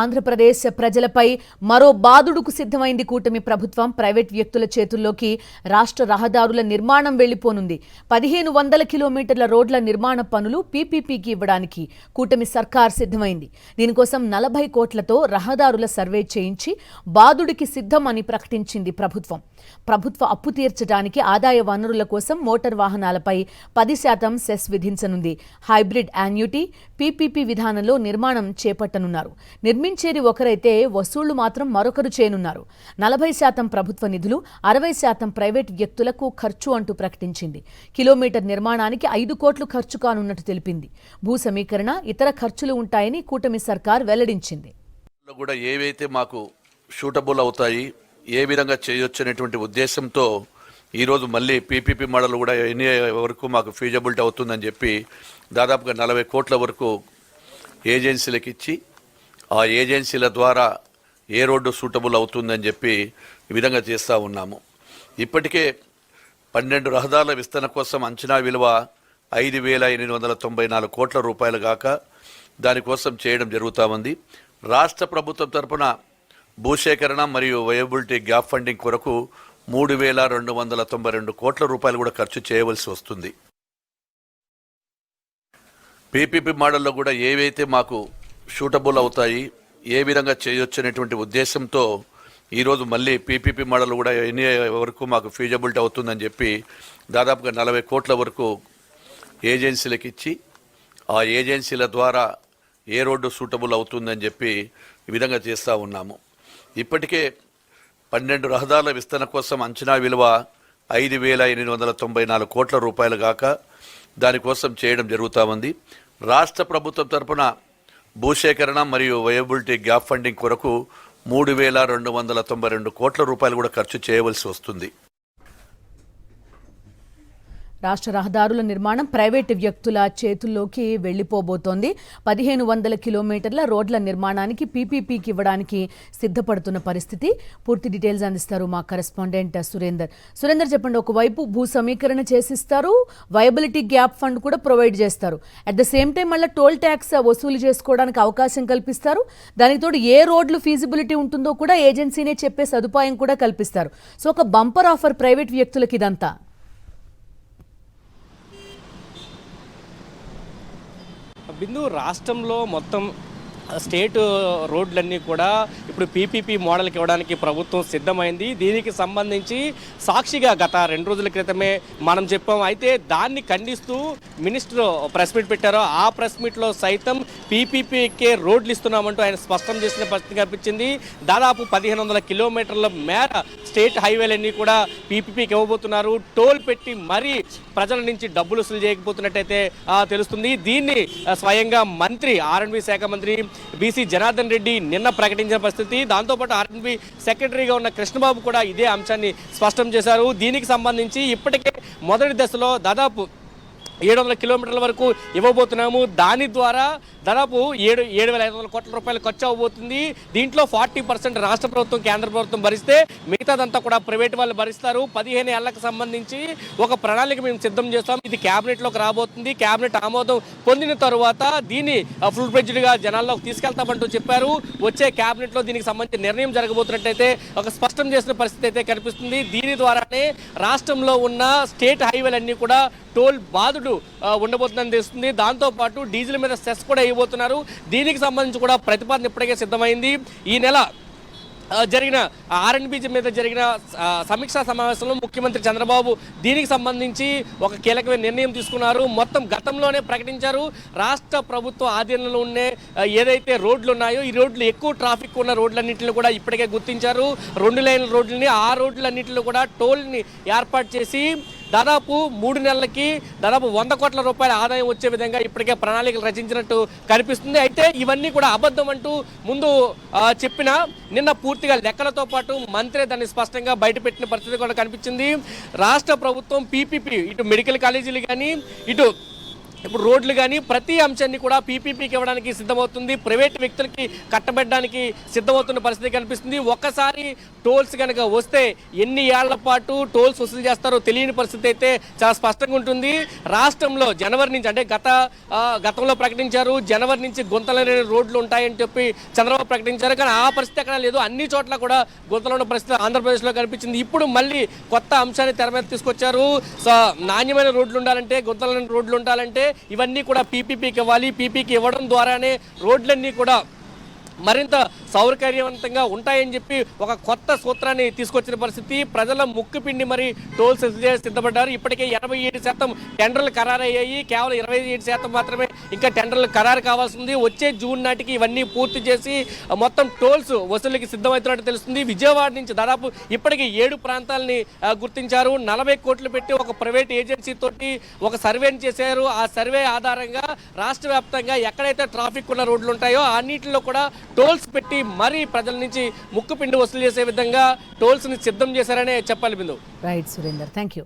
ఆంధ్రప్రదేశ్ ప్రజలపై మరో బాదుడుకు సిద్ధమైంది కూటమి ప్రభుత్వం. ప్రైవేట్ వ్యక్తుల చేతుల్లోకి రాష్ట్ర రహదారుల నిర్మాణం వెళ్లిపోనుంది. 1500 కిలోమీటర్ల రోడ్ల నిర్మాణ పనులు పీపీపీకి ఇవ్వడానికి కూటమి సర్కార్ సిద్ధమైంది. దీనికోసం 40 కోట్లతో రహదారుల సర్వే చేయించి బాదుడికి సిద్ధం అని ప్రకటించింది ప్రభుత్వం. ప్రభుత్వ అప్పు తీర్చడానికి ఆదాయ వనరుల కోసం మోటార్ వాహనాలపై 10% సెస్ విధించనుంది. హైబ్రిడ్ యాన్యుటీ పీపీపీ విధానంలో నిర్మాణం చేపట్టనున్నారు. నిర్మించేది ఒకరైతే వసూళ్లు మాత్రం మరొకరు చేయనున్నారు. 40% ప్రభుత్వ నిధులు, 60% ప్రైవేట్ వ్యక్తులకు ఖర్చు అంటూ ప్రకటించింది. కిలోమీటర్ నిర్మాణానికి 5 కోట్లు ఖర్చు కానున్నట్టు తెలిపింది. భూ సమీకరణ, ఇతర ఖర్చులు ఉంటాయని కూటమి సర్కార్ వెల్లడించింది. కూడా ఏవైతే మాకు షూటబుల్ అవుతాయి, ఏ విధంగా చేయొచ్చనేటువంటి ఉద్దేశంతో ఈరోజు మళ్ళీ పీపీపీ మోడల్ కూడా ఎన్ని వరకు మాకు ఫీజబిలిటీ అవుతుందని చెప్పి దాదాపుగా 40 కోట్ల వరకు ఏజెన్సీలకు ఇచ్చి ఆ ఏజెన్సీల ద్వారా ఏ రోడ్డు సూటబుల్ అవుతుందని చెప్పి ఈ విధంగా చేస్తూ ఉన్నాము. ఇప్పటికే 12 రహదారుల విస్తరణ కోసం అంచనా విలువ 5,894 కోట్ల రూపాయలు కాక దానికోసం చేయడం జరుగుతూ ఉంది. రాష్ట్ర ప్రభుత్వం తరఫున భూసేకరణ మరియు వయబిలిటీ గ్యాప్ ఫండింగ్ కొరకు 3,292 కోట్ల రూపాయలు కూడా ఖర్చు చేయవలసి వస్తుంది. పీపీపీ మోడల్లో కూడా ఏవైతే మాకు షూటబుల్ అవుతాయి, ఏ విధంగా చేయొచ్చనేటువంటి ఉద్దేశంతో ఈరోజు మళ్ళీ పీపీపీ మోడల్ కూడా ఎన్ని వరకు మాకు ఫీజబిలిటీ అవుతుందని చెప్పి దాదాపుగా 40 కోట్ల వరకు ఏజెన్సీలకు ఇచ్చి ఆ ఏజెన్సీల ద్వారా ఏ రోడ్డు సూటబుల్ అవుతుందని చెప్పి ఈ విధంగా చేస్తూ ఉన్నాము. ఇప్పటికే 12 రహదారుల విస్తరణ కోసం అంచనా విలువ 5,894 కోట్ల రూపాయలు కాక దానికోసం చేయడం జరుగుతూ ఉంది. రాష్ట్ర ప్రభుత్వం తరఫున భూసేకరణ మరియు వయబిలిటీ గ్యాప్ ఫండింగ్ కొరకు 3,292 కోట్ల రూపాయలు కూడా ఖర్చు చేయవలసి వస్తుంది. రాష్ట్ర రహదారుల నిర్మాణం ప్రైవేటు వ్యక్తుల చేతుల్లోకి వెళ్లిపోబోతోంది. 1500 కిలోమీటర్ల రోడ్ల నిర్మాణానికి పీపీపీకి ఇవ్వడానికి సిద్ధపడుతున్న పరిస్థితి. పూర్తి డీటెయిల్స్ అందిస్తారు మా కరెస్పాండెంట్ సురేందర్. చెప్పండి, ఒకవైపు భూ సమీకరణ చేసిస్తారు, వయబిలిటీ గ్యాప్ ఫండ్ కూడా ప్రొవైడ్ చేస్తారు. అట్ ద సేమ్ టైం మళ్ళీ టోల్ ట్యాక్స్ వసూలు చేసుకోవడానికి అవకాశం కల్పిస్తారు. దానికి తోడు ఏ రోడ్లు ఫీజిబిలిటీ ఉంటుందో కూడా ఏజెన్సీనే చెప్పే సదుపాయం కూడా కల్పిస్తారు. సో ఒక బంపర్ ఆఫర్ ప్రైవేట్ వ్యక్తులకి ఇదంతా. బిందు, రాష్ట్రంలో మొత్తం స్టేట్ రోడ్లన్నీ కూడా ఇప్పుడు పీపీపీ మోడల్కి ఇవ్వడానికి ప్రభుత్వం సిద్ధమైంది. దీనికి సంబంధించి సాక్షిగా గత 2 రోజుల క్రితమే మనం చెప్పాం. అయితే దాన్ని ఖండిస్తూ మినిస్టర్ ప్రెస్ మీట్ పెట్టారో ఆ ప్రెస్ మీట్లో సైతం పీపీపీకే రోడ్లు ఇస్తున్నామంటూ ఆయన స్పష్టం చేసిన పరిస్థితి కనిపించింది. దాదాపు 1500 కిలోమీటర్ల మేర స్టేట్ హైవేలన్నీ కూడా పీపీపీకి ఇవ్వబోతున్నారు. టోల్ పెట్టి మరీ ప్రజల నుంచి డబ్బులు వసూలు చేయకపోతున్నట్టయితే తెలుస్తుంది. దీన్ని స్వయంగా మంత్రి ఆర్ఎండ్బి శాఖ మంత్రి బీసీ జనార్దన్ రెడ్డి నిన్న ప్రకటించిన పరిస్థితి. దాంతోపాటు ఆర్ఎండ్బి సెక్రటరీగా ఉన్న కృష్ణబాబు కూడా ఇదే అంశాన్ని స్పష్టం చేశారు. దీనికి సంబంధించి ఇప్పటికే మొదటి దశలో దాదాపు 700 కిలోమీటర్ల వరకు ఇవ్వబోతున్నాము. దాని ద్వారా దాదాపు 7,500 కోట్ల రూపాయలు ఖర్చు అవ్వబోతుంది. దీంట్లో 40% రాష్ట్ర ప్రభుత్వం, కేంద్ర ప్రభుత్వం భరిస్తే మిగతాదంతా కూడా ప్రైవేట్ వాళ్ళు భరిస్తారు. 15 ఏళ్లకు సంబంధించి ఒక ప్రణాళిక మేము సిద్ధం చేస్తాం. ఇది క్యాబినెట్లోకి రాబోతుంది. క్యాబినెట్ ఆమోదం పొందిన తరువాత దీన్ని ఫుల్ ఫ్లెడ్జ్డ్గా జనాల్లోకి తీసుకెళ్తామంటూ చెప్పారు. వచ్చే క్యాబినెట్లో దీనికి సంబంధించి నిర్ణయం జరగబోతున్నట్టయితే ఒక స్పష్టం చేసిన పరిస్థితి అయితే కనిపిస్తుంది. దీని ద్వారానే రాష్ట్రంలో ఉన్న స్టేట్ హైవేలన్నీ కూడా టోల్ బాధుడు ఉండబోతుందని తెలుస్తుంది. దాంతోపాటు డీజిల్ మీద సెస్ కూడా ఇవ్వబోతున్నారు. దీనికి సంబంధించి కూడా ప్రతిపాదన ఇప్పటికే సిద్ధమైంది. ఈ నెల జరిగిన ఆర్ఎండ్బి మీద జరిగిన సమీక్షా సమావేశంలో ముఖ్యమంత్రి చంద్రబాబు దీనికి సంబంధించి ఒక కీలకమైన నిర్ణయం తీసుకున్నారు. మొత్తం గతంలోనే ప్రకటించారు. రాష్ట్ర ప్రభుత్వ ఆధీనంలో ఉండే ఏదైతే రోడ్లు ఉన్నాయో ఈ రోడ్లు ఎక్కువ ట్రాఫిక్ ఉన్న రోడ్లన్నింటినీ కూడా ఇప్పటికే గుర్తించారు. 2 లైన్ల రోడ్లని, ఆ రోడ్లన్నింటిలో కూడా టోల్ని ఏర్పాటు చేసి దాదాపు 3 నెలలకి దాదాపు 100 కోట్ల రూపాయల ఆదాయం వచ్చే విధంగా ఇప్పటికే ప్రణాళికలు రచించినట్టు కనిపిస్తుంది. అయితే ఇవన్నీ కూడా అబద్ధం అంటూ ముందు చెప్పిన నిన్న పూర్తిగా లెక్కలతో పాటు మంత్రి దాన్ని స్పష్టంగా బయటపెట్టిన పరిస్థితి కూడా కనిపించింది. రాష్ట్ర ప్రభుత్వం పీపీపీ ఇటు మెడికల్ కాలేజీలు కానీ ఇటు ఇప్పుడు రోడ్లు కానీ ప్రతి అంశాన్ని కూడా పీపీపీకి ఇవ్వడానికి సిద్ధమవుతుంది. ప్రైవేట్ వ్యక్తులకి కట్టబెట్టడానికి సిద్ధమవుతున్న పరిస్థితి కనిపిస్తుంది. ఒక్కసారి టోల్స్ కనుక వస్తే ఎన్ని ఏళ్ల పాటు టోల్స్ వసూలు చేస్తారో తెలియని పరిస్థితి అయితే చాలా స్పష్టంగా ఉంటుంది. రాష్ట్రంలో జనవరి నుంచి అంటే గతంలో ప్రకటించారు, జనవరి నుంచి గుంతలేని రోడ్లు ఉంటాయని చెప్పి చంద్రబాబు ప్రకటించారు. కానీ ఆ పరిస్థితి ఎక్కడ లేదు. అన్ని చోట్ల కూడా గుంతలు ఉన్న పరిస్థితి ఆంధ్రప్రదేశ్లో కనిపించింది. ఇప్పుడు మళ్ళీ కొత్త అంశాన్ని తెర మీద తీసుకొచ్చారు. నాణ్యమైన రోడ్లు ఉండాలంటే, గుంతలేని రోడ్లు ఉండాలంటే ఇవన్నీ కూడా పీపీపీకి ఇవ్వాలి. పీపీకి ఇవ్వడం ద్వారానే రోడ్లన్నీ కూడా మరింత సౌకర్యవంతంగా ఉంటాయని చెప్పి ఒక కొత్త సూత్రాన్ని తీసుకొచ్చిన పరిస్థితి. ప్రజల ముక్కుపిండి మరి టోల్స్ సిద్ధపడ్డారు. ఇప్పటికే 87% టెండర్లు ఖరారయ్యాయి. కేవలం 27% మాత్రమే ఇంకా టెండర్లు ఖరారు కావాల్సి ఉంది. వచ్చే జూన్ నాటికి ఇవన్నీ పూర్తి చేసి మొత్తం టోల్స్ వసూలుకి సిద్ధమవుతున్నట్టు తెలుస్తుంది. విజయవాడ నుంచి దాదాపు ఇప్పటికీ 7 ప్రాంతాలని గుర్తించారు. 40 కోట్లు పెట్టి ఒక ప్రైవేట్ ఏజెన్సీ తోటి ఒక సర్వేని చేశారు. ఆ సర్వే ఆధారంగా రాష్ట్ర వ్యాప్తంగా ఎక్కడైతే ట్రాఫిక్ ఉన్న రోడ్లు ఉంటాయో అన్నింటిలో కూడా టోల్స్ పెట్టి మరీ ప్రజల నుంచి ముక్కుపిండి వసూలు చేసే విధంగా టోల్స్ ని సిద్ధం చేశారనే చెప్పాలి Bindu. Right Surender, thank you.